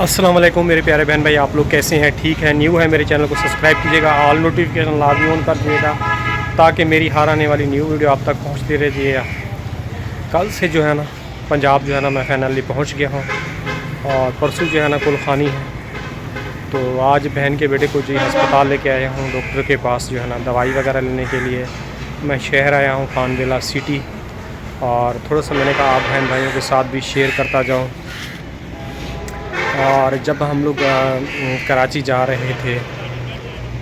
अस्सलाम वालेकुम मेरे प्यारे बहन भाई, आप लोग कैसे हैं? ठीक है? न्यू है मेरे चैनल को सब्सक्राइब कीजिएगा, ऑल नोटिफिकेशन लाजमी ऑन कर दीजिएगा ताकि मेरी हर आने वाली न्यू वीडियो आप तक पहुंचती रहिएगा। कल से जो है ना पंजाब जो है ना मैं फाइनली पहुंच गया हूं और परसों जो है ना कुलखानी है, तो आज बहन के बेटे को जी अस्पताल लेके आया हूँ डॉक्टर के पास जो है ना दवाई वगैरह लेने के लिए। मैं शहर आया हूँ खानबेला सिटी, और थोड़ा सा मैंने कहा आप बहन भाइयों के साथ भी शेयर करता जाऊँ। और जब हम लोग कराची जा रहे थे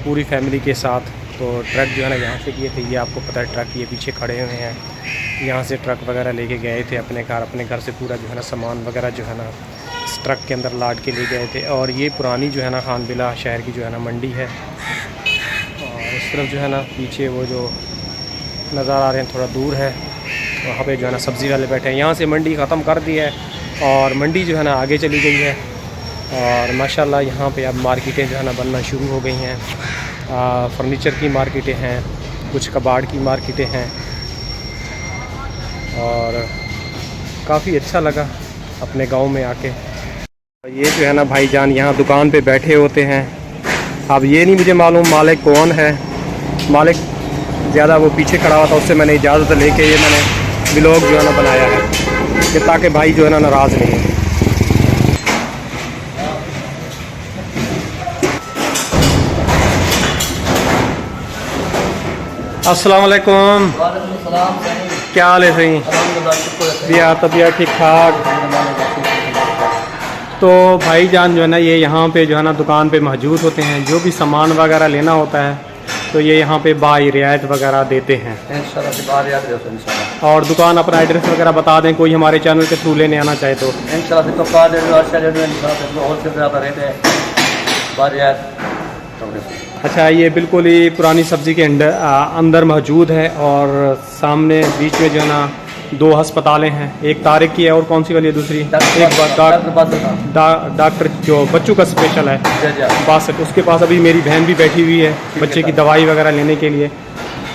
पूरी फैमिली के साथ, तो ट्रक जो है ना यहाँ से किए थे, ये आपको पता है ट्रक ये पीछे खड़े हुए हैं, यहाँ से ट्रक वगैरह लेके गए थे अपने घर से पूरा जो है ना सामान वगैरह जो है ना इस ट्रक के अंदर लाद के ले गए थे। और ये पुरानी जो है ना खानबिला शहर की जो है ना मंडी है, और इस तरफ जो है ना पीछे वो जो नज़र आ रहे हैं थोड़ा दूर है, वहाँ पे जो है ना सब्ज़ी वाले बैठे हैं। यहाँ से मंडी ख़त्म कर दी है और मंडी जो है ना आगे चली गई है, और माशाल्लाह यहाँ पे अब मार्केटें जो है ना बनना शुरू हो गई हैं। फर्नीचर की मार्केटें हैं, कुछ कबाड़ की मार्केटें हैं, और काफ़ी अच्छा लगा अपने गांव में आके। ये जो है ना भाईजान यहाँ दुकान पे बैठे होते हैं। अब ये नहीं मुझे मालूम मालिक कौन है, मालिक ज़्यादा वो पीछे खड़ा हुआ था, उससे मैंने इजाज़त लेके ये मैंने व्लॉग जो है ना बनाया है कि ताकि भाई जो है ना नाराज़ नहीं है। अस्सलाम वालेकुम, क्या हाल है? सही बिया तबीयत ठीक ठाक? तो भाईजान जो है ना ये यहाँ पे जो है ना दुकान पे मौजूद होते हैं, जो भी सामान वगैरह लेना होता है तो ये यहाँ पे बाई रियायत वगैरह देते हैं। और दुकान अपना एड्रेस वगैरह बता दें, कोई हमारे चैनल के थ्रू लेने आना चाहे तो। अच्छा, ये बिल्कुल ही पुरानी सब्ज़ी के अंदर मौजूद है, और सामने बीच में जो है ना दो अस्पतालें हैं, एक तारिक की है और कौन सी वाली है दूसरी? एक डॉक्टर जो बच्चों का स्पेशल है बासठ, उसके पास अभी मेरी बहन भी बैठी हुई है बच्चे की दवाई वगैरह लेने के लिए,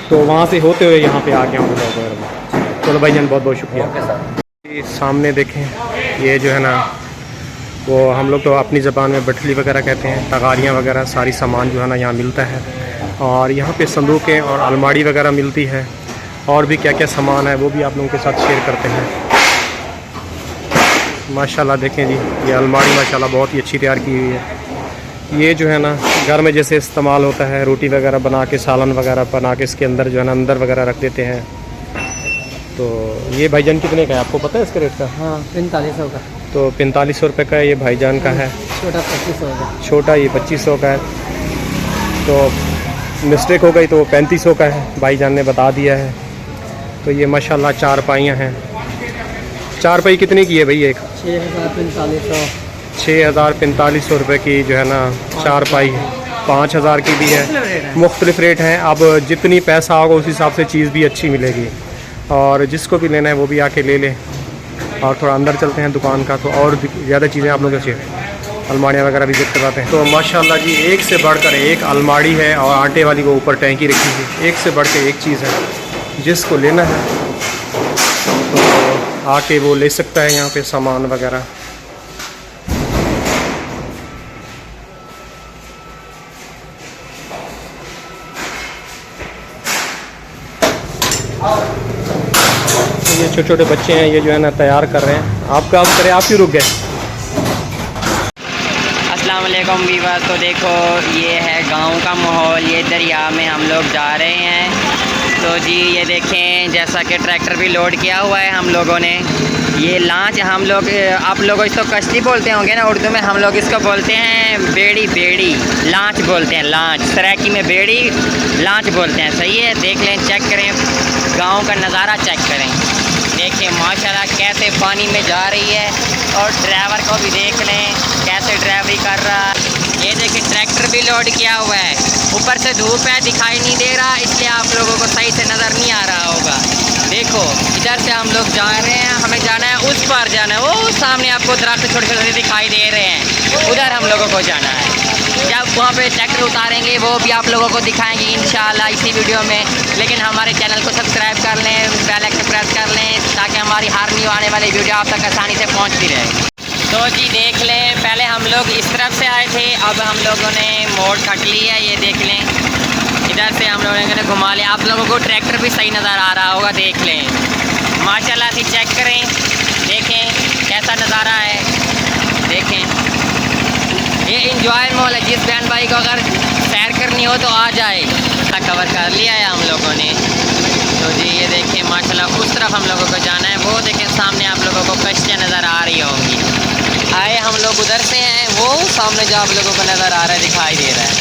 तो वहाँ से होते हुए यहाँ पे आ गया हूँ। चलो भाईजान बहुत बहुत शुक्रिया। सामने देखें, ये जो है ना वो हम लोग तो अपनी ज़बान में बटली वगैरह कहते हैं, तगारियाँ वगैरह सारी सामान जो है ना यहाँ मिलता है, और यहाँ पे संदूकें और अलमारी वगैरह मिलती है, और भी क्या क्या सामान है वो भी आप लोगों के साथ शेयर करते हैं। माशाल्लाह देखें जी, ये अलमारी माशाल्लाह बहुत ही अच्छी तैयार की हुई है। ये जो है ना घर में जैसे इस्तेमाल होता है, रोटी वगैरह बना के सालन वगैरह बना के इसके अंदर जो है ना अंदर वगैरह रख देते हैं। तो ये भाईजान कितने का है आपको पता है इसका रेट का? हाँ, 4500 का। तो 4500 रुपये का ये भाईजान का है। छोटा 2500 का। छोटा ये 2500 का है, तो मिस्टेक हो गई तो 3500 का है, भाईजान ने बता दिया है। तो ये माशाल्लाह चारपाइयाँ हैं। चारपाई कितने की है भाई? एक 6,4500 रुपये की जो है ना चारपाई है। 5000 की भी है, मुख्तलिफ रेट हैं। अब जितनी पैसा होगा उस हिसाब से चीज़ भी अच्छी मिलेगी, और जिसको भी लेना है वो भी आके ले ले। और थोड़ा अंदर चलते हैं दुकान का, तो और ज़्यादा चीज़ें आप लोगों से अलमारियाँ वगैरह विजिट करवाते हैं। तो माशाल्लाह जी एक से बढ़कर एक अलमारी है, और आटे वाली वो ऊपर टैंकी रखी है, एक से बढ़ के एक चीज़ है। जिसको लेना है तो आके वो ले सकता है यहाँ पे सामान वगैरह। ये छोटे छोटे बच्चे हैं, ये जो है ना तैयार कर रहे हैं। आप काम करें, आप क्यों रुक गए? अस्सलाम वालेकुम वीवर। तो देखो ये है गांव का माहौल, ये दरिया में हम लोग जा रहे हैं। तो जी ये देखें, जैसा कि ट्रैक्टर भी लोड किया हुआ है हम लोगों ने। ये लांच हम लोग, आप लोग इसको कश्ती बोलते होंगे ना उर्दू में, हम लोग इसको बोलते हैं बेड़ी लांच बोलते हैं। लांच सराइकी में बेड़ी लांच बोलते हैं। सही है, देख लें, चेक करें, गाँव का नज़ारा चेक करें। देखिए माशाल्लाह कैसे पानी में जा रही है, और ड्राइवर को भी देख लें कैसे ड्राइवरी कर रहा है। ये देखिए ट्रैक्टर भी लोड किया हुआ है, ऊपर से धूप है दिखाई नहीं दे रहा, इसलिए आप लोगों को सही से नज़र नहीं आ रहा होगा। देखो इधर से हम लोग जा रहे हैं, हमें जाना है उस पार जाना है, वो सामने आपको दरख्त छोटे छोटे दिखाई दे रहे हैं, उधर हम लोगों को जाना है। जब वहाँ पे ट्रैक्टर उतारेंगे वो भी आप लोगों को दिखाएंगे इंशाल्लाह इसी वीडियो में। लेकिन हमारे चैनल को सब्सक्राइब कर लें, बेल आइकन प्रेस कर लें, ताकि हमारी हर न्यू आने वाली वीडियो आप तक आसानी से पहुँचती रहे। तो जी देख लें, पहले हम लोग इस तरफ से आए थे, अब हम लोगों ने मोड़ खट ली है। ये देख लें, इधर से हम लोगों ने घुमा लिया। आप लोगों को ट्रैक्टर भी सही नज़र आ रहा होगा, देख लें माशाल्लाह से। चेक करें, देखें कैसा नज़ारा है, देखें। ये इंजॉय मॉल है, जिस बहन भाई को अगर सैर करनी हो तो आ जाए। कवर कर लिया है हम लोगों ने। तो जी ये देखें माशाल्लाह, उस तरफ हम लोगों को जाना है। वो देखें सामने आप लोगों को कश्तियाँ नज़र आ रही होंगी। आए हम लोग उधर से हैं, वो सामने जो आप लोगों को नज़र आ रहा है, दिखाई दे रहा है।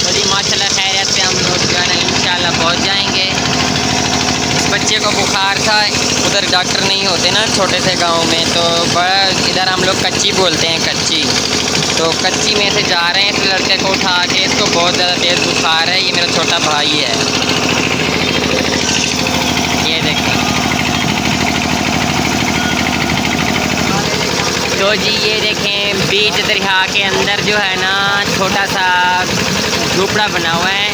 तो जी माशाल्लाह खैरियत से हम लोग जो है ना इंशाल्लाह पहुँच जाएंगे। इस बच्चे को बुखार था, उधर डॉक्टर नहीं होते ना छोटे से गांव में, तो बड़ा इधर हम लोग कच्ची बोलते हैं, कच्ची। तो कच्ची में से जा रहे हैं, इस लड़के को उठा के। इसको बहुत ज़्यादा तेज़ बुखार है। ये मेरा छोटा भाई है, ये देखें। तो जी ये देखें, बीच दरिया के अंदर जो है ना छोटा सा झोपड़ा बना हुआ है।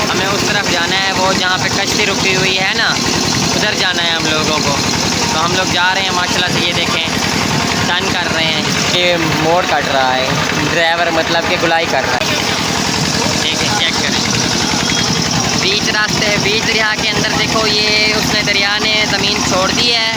हमें उस तरफ जाना है, वो जहाँ पे कश्ती रुकी हुई है ना, उधर जाना है हम लोगों को। तो हम लोग जा रहे हैं माशाल्लाह से। ये देखें टर्न कर रहे हैं, ये मोड़ कट रहा है, ड्राइवर मतलब कि गुलाई कर रहा है। ठीक है, चेक करें। बीच रास्ते, बीच दरिया के अंदर देखो, ये उसने दरिया ने ज़मीन छोड़ दी है,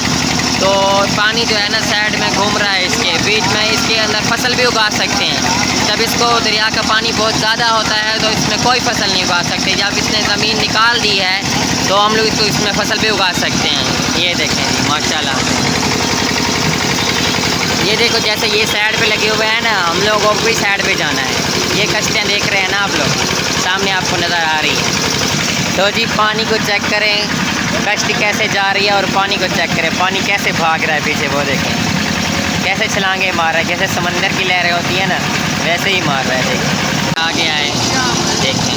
तो पानी जो है ना साइड में घूम रहा है। इसके बीच में इसके अंदर फसल भी उगा सकते हैं। जब इसको दरिया का पानी बहुत ज़्यादा होता है तो इसमें कोई फसल नहीं उगा सकते। जब इसने ज़मीन निकाल दी है तो हम लोग इसको इसमें फसल भी उगा सकते हैं। ये देखें माशाल्लाह, ये देखो जैसे ये साइड पे लगे हुए हैं ना, हम लोगों को भी साइड पे जाना है। ये कश्तियाँ देख रहे हैं ना आप लोग, सामने आपको नज़र आ रही है। तो जी पानी को चेक करें, कश्ती कैसे जा रही है, और पानी को चेक करें, पानी कैसे भाग रहा है पीछे। वो देखें कैसे छलांगे मार रहा है, जैसे समंदर की लहरें होती है ना, वैसे ही मार रहा है। देखें आगे आए, देखें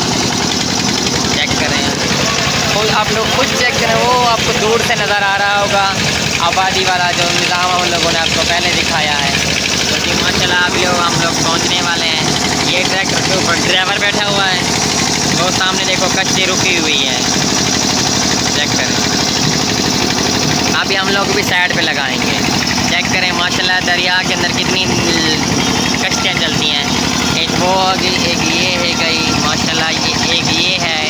चेक करें। तो आप लोग खुद चेक करें, वो आपको दूर से नज़र आ रहा होगा आबादी वाला जो निज़ाम हम लोगों ने आपको पहले दिखाया है। तो जी माशाल्लाह अभी हम लोग पहुँचने वाले हैं। ये ट्रैक्टर के ऊपर ड्राइवर बैठा हुआ है, वो सामने देखो कश्ती रुकी हुई है, चेक करें। अभी हम लोग भी साइड पे लगाएंगे। चेक करें माशाल्लाह दरिया के अंदर कितनी कश्तियाँ चलती हैं। एक वो होगी, एक ये है गई माशाल्लाह, ये एक ये है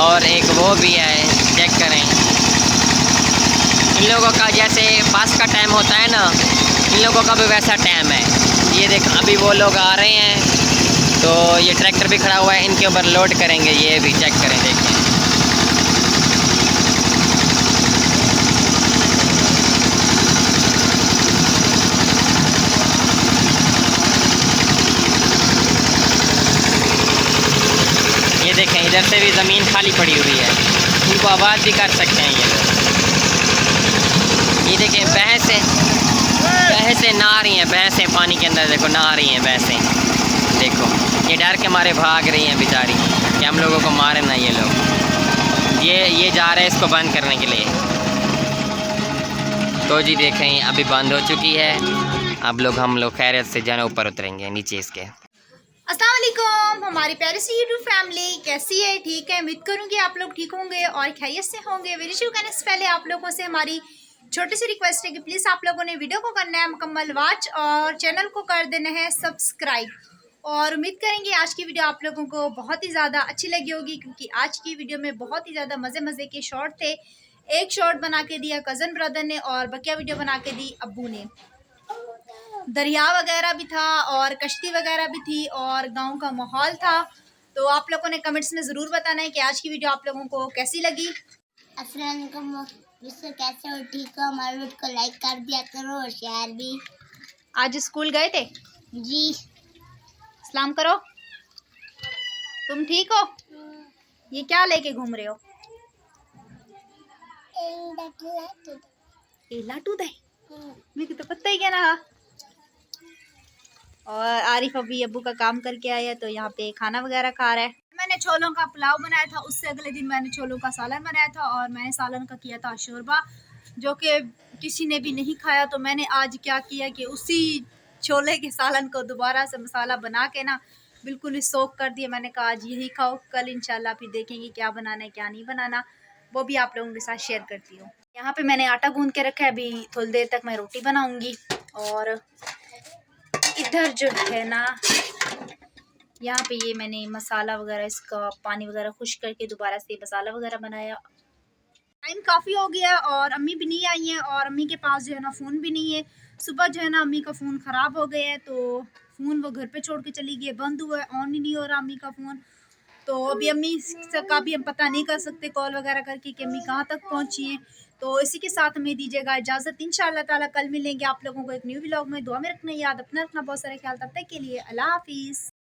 और एक वो भी है। चेक करें, इन लोगों का जैसे पास का टाइम होता है ना, इन लोगों का भी वैसा टाइम है। ये देख अभी वो लोग आ रहे हैं, तो ये ट्रैक्टर भी खड़ा हुआ है, इनके ऊपर लोड करेंगे। ये भी चेक करें, देखें ये देखें, इधर से भी ज़मीन खाली पड़ी हुई है, इनको आबाद भी कर सकते हैं ये लोग। ये देखें भैंसें नहा रही हैं, भैंसें पानी के अंदर देखो नहा रही हैं भैंसें। देखो ये डर के मारे भाग रही हैं बेचारी कि हम लोगों को मारे ना ये लोग। ये जा रहे हैं इसको बंद करने के लिए। तो जी देखें अभी बंद हो चुकी है। अब हम लोग खैरियत से जाना ऊपर उतरेंगे नीचे इसके। अस्सलाम वालेकुम, हमारी प्यारी सी यूट्यूब फैमिली कैसी है? ठीक है, उम्मीद करूँगी आप लोग ठीक होंगे और खैरियत से होंगे। वीडियो शुरू करने से पहले आप लोगों से हमारी छोटी सी रिक्वेस्ट है कि प्लीज़ आप लोगों ने वीडियो को करना है मुकम्मल वॉच और चैनल को कर देना है सब्सक्राइब। और उम्मीद करेंगे आज की वीडियो आप लोगों को बहुत ही ज़्यादा अच्छी लगी होगी, क्योंकि आज की वीडियो में बहुत ही ज़्यादा मज़े के शॉर्ट थे। एक शॉर्ट बना के दिया कज़न ब्रदर ने और बकिया वीडियो बना के दी अब्बू ने। दरिया वगैरह भी था और कश्ती वगैरह भी थी और गांव का माहौल था। तो आप लोगों ने कमेंट्स में ज़रूर बताना है कि आज की वीडियो आप लोगों को कैसी लगी। अस्सलाम वालेकुम, दोस्तों कैसे हो? ठीक हो? हमारे वीडियो को लाइक कर दिया करो और शेयर भी। आज स्कूल गए थे? जी। सलाम करो। तुम ठीक हो? ये क्या लेके घूम रहे हो? लाटू दे, मेरे को तो पता ही क्या ना। और आरिफ अभी अब्बू का काम करके आया तो यहाँ पे खाना वगैरह खा रहा है। मैंने छोलों का पुलाव बनाया था, उससे अगले दिन मैंने छोलों का सालन बनाया था और मैंने सालन का किया था शोरबा, जो कि किसी ने भी नहीं खाया। तो मैंने आज क्या किया कि उसी छोले के सालन को दोबारा से मसाला बना के ना बिल्कुल ही सोख कर दिया। मैंने कहा आज यही खाओ, कल इंशाल्लाह फिर देखेंगे क्या बनाना है क्या नहीं बनाना, वो भी आप लोगों के साथ शेयर करती हूँ। यहाँ पे मैंने आटा गूंद के रखा है, अभी थोड़ी देर तक मैं रोटी बनाऊंगी। और इधर जो है ना, यहाँ पे ये मैंने मसाला वगैरह, इसका पानी वगैरह खुश करके दोबारा से मसाला वगैरह बनाया। टाइम काफ़ी हो गया और अम्मी भी नहीं आई हैं और अम्मी के पास जो है ना फ़ोन भी नहीं है। सुबह जो है ना अम्मी का फ़ोन ख़राब हो गया है, तो फ़ोन वो घर पे छोड़ के चली गई है, बंद हुआ है, ऑन ही नहीं हो रहा अम्मी का फ़ोन। तो अभी अम्मी का भी हम पता नहीं कर सकते कॉल वगैरह करके कि अम्मी कहाँ तक पहुँची हैं। तो इसी के साथ हमें दीजिएगा इजाज़त। इंशाअल्लाह ताला कल मिलेंगे आप लोगों को एक न्यू व्लॉग में। दुआ में रखना याद, अपना रखना बहुत सारा ख्याल। तब तक के लिए अल्लाह हाफ़िज़।